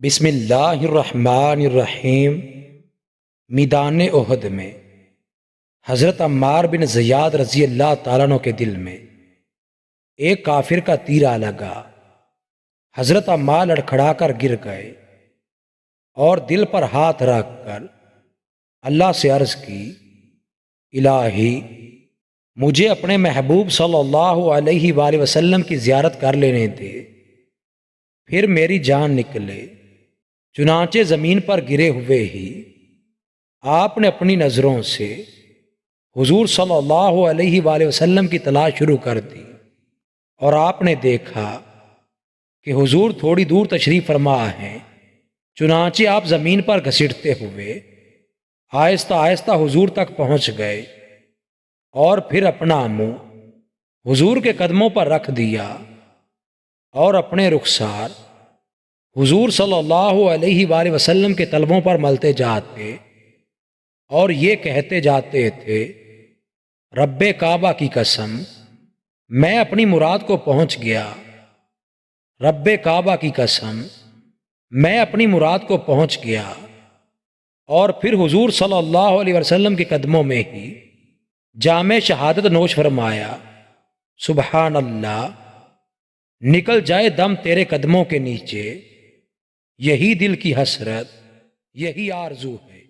بسم اللہ الرحمن الرحیم۔ میدان احد میں حضرت عمار بن زیاد رضی اللہ تعالیٰ عنہ کے دل میں ایک کافر کا تیر آ لگا۔ حضرت عمار لڑکھڑا کر گر گئے اور دل پر ہاتھ رکھ کر اللہ سے عرض کی، الہی مجھے اپنے محبوب صلی اللہ علیہ وآلہ وسلم کی زیارت کر لینے دے، پھر میری جان نکلے۔ چنانچہ زمین پر گرے ہوئے ہی آپ نے اپنی نظروں سے حضور صلی اللہ علیہ وآلہ وسلم کی تلاش شروع کر دی، اور آپ نے دیکھا کہ حضور تھوڑی دور تشریف فرما ہیں۔ چنانچہ آپ زمین پر گھسیٹتے ہوئے آہستہ آہستہ حضور تک پہنچ گئے اور پھر اپنا منہ حضور کے قدموں پر رکھ دیا اور اپنے رخسار حضور صلی اللہ علیہ وآلہ وسلم کے طلبوں پر ملتے جاتے اور یہ کہتے جاتے تھے، رب کعبہ کی قسم میں اپنی مراد کو پہنچ گیا، رب کعبہ کی قسم میں اپنی مراد کو پہنچ گیا۔ اور پھر حضور صلی اللہ علیہ وسلم کے قدموں میں ہی جام شہادت نوش فرمایا۔ سبحان اللہ، نکل جائے دم تیرے قدموں کے نیچے، یہی دل کی حسرت، یہی آرزو ہے۔